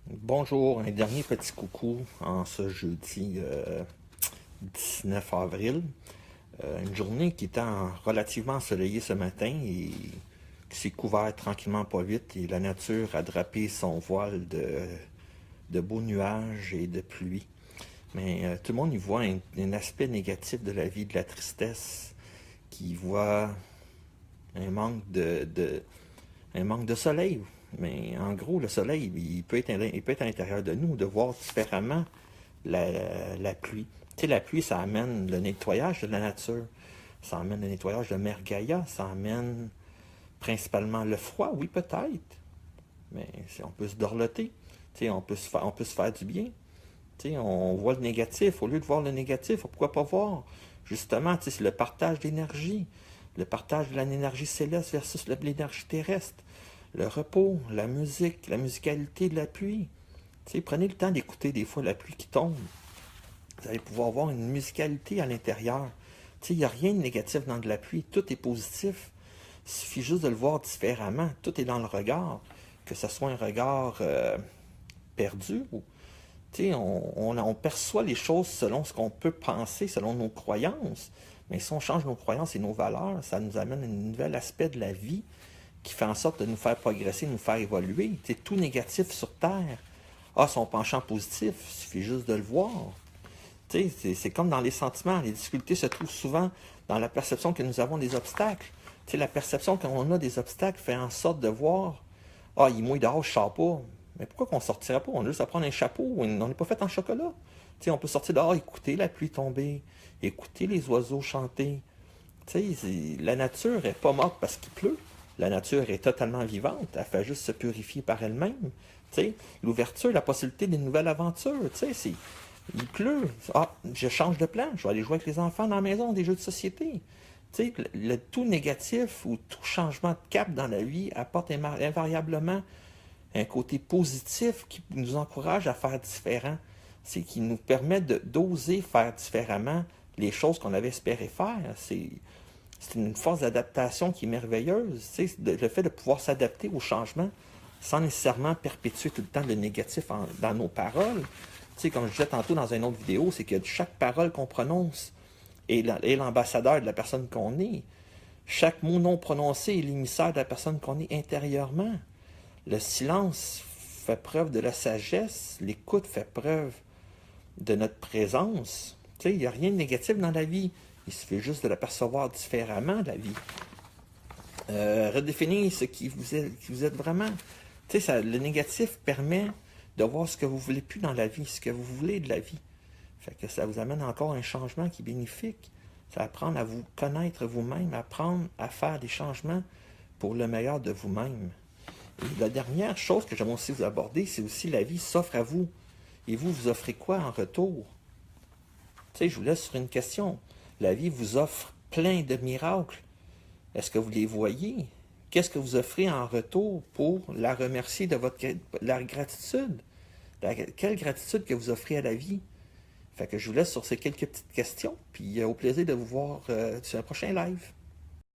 Bonjour, un dernier petit coucou en ce jeudi 19 avril. Une journée qui était relativement ensoleillée ce matin et qui s'est couverte tranquillement pas vite et la nature a drapé son voile de beaux nuages et de pluie. Mais tout le monde y voit un aspect négatif de la vie, de la tristesse, qui voit un manque de soleil. Mais en gros, le soleil, il peut être à l'intérieur de nous, de voir différemment la pluie. Tu sais, la pluie, ça amène le nettoyage de la nature. Ça amène le nettoyage de Mère Gaïa. Ça amène principalement le froid, oui, peut-être. Mais on peut se dorloter. Tu sais, on peut se faire du bien. Tu sais, on voit le négatif. Au lieu de voir le négatif, pourquoi pas voir? Justement, tu sais, c'est le partage d'énergie. Le partage de l'énergie céleste versus l'énergie terrestre. Le repos, la musique, la musicalité de la pluie. Tu sais, prenez le temps d'écouter des fois la pluie qui tombe. Vous allez pouvoir voir une musicalité à l'intérieur. Tu sais, il n'y a rien de négatif dans de la pluie. Tout est positif. Il suffit juste de le voir différemment. Tout est dans le regard. Que ce soit un regard perdu ou tu sais, on perçoit les choses selon ce qu'on peut penser, selon nos croyances. Mais si on change nos croyances et nos valeurs, ça nous amène à un nouvel aspect de la vie qui fait en sorte de nous faire progresser, de nous faire évoluer. Tu sais, tout négatif sur Terre a son penchant positif, il suffit juste de le voir. Tu sais, c'est comme dans les sentiments. Les difficultés se trouvent souvent dans la perception que nous avons des obstacles. Tu sais, la perception qu'on a des obstacles fait en sorte de voir ah, il mouille dehors, je sors pas. Mais pourquoi qu'on sortirait pas? On a juste à prendre un chapeau. On n'est pas fait en chocolat. Tu sais, on peut sortir dehors, écouter la pluie tomber, écouter les oiseaux chanter. Tu sais, la nature est pas morte parce qu'il pleut. La nature est totalement vivante. Elle fait juste se purifier par elle-même. Tu sais, l'ouverture, la possibilité d'une nouvelle aventure. Tu sais, il pleut. Ah, je change de plan. Je vais aller jouer avec les enfants dans la maison, des jeux de société. Tu sais, le tout négatif ou tout changement de cap dans la vie apporte invariablement un côté positif qui nous encourage à faire différent. C'est qui nous permet d'oser faire différemment les choses qu'on avait espéré faire. C'est une force d'adaptation qui est merveilleuse. Tu sais, le fait de pouvoir s'adapter au changement sans nécessairement perpétuer tout le temps le négatif dans nos paroles. Tu sais, comme je disais tantôt dans une autre vidéo, c'est que chaque parole qu'on prononce est l'ambassadeur de la personne qu'on est. Chaque mot non prononcé est l'émissaire de la personne qu'on est intérieurement. Le silence fait preuve de la sagesse, l'écoute fait preuve de notre présence. Tu sais, il n'y a rien de négatif dans la vie. Il suffit juste de l'apercevoir différemment, la vie. Redéfinir ce qui vous êtes vraiment. Tu sais, le négatif permet de voir ce que vous voulez plus dans la vie, ce que vous voulez de la vie. Fait que ça vous amène encore un changement qui est bénéfique. Ça apprendre à vous connaître vous-même, apprendre à faire des changements pour le meilleur de vous-même. Et la dernière chose que j'aimerais aussi vous aborder, c'est aussi la vie s'offre à vous. Et vous, vous offrez quoi en retour? Tu sais, je vous laisse sur une question. La vie vous offre plein de miracles. Est-ce que vous les voyez? Qu'est-ce que vous offrez en retour pour la remercier de la gratitude? Quelle gratitude que vous offrez à la vie? Fait que je vous laisse sur ces quelques petites questions, puis au plaisir de vous voir sur un prochain live.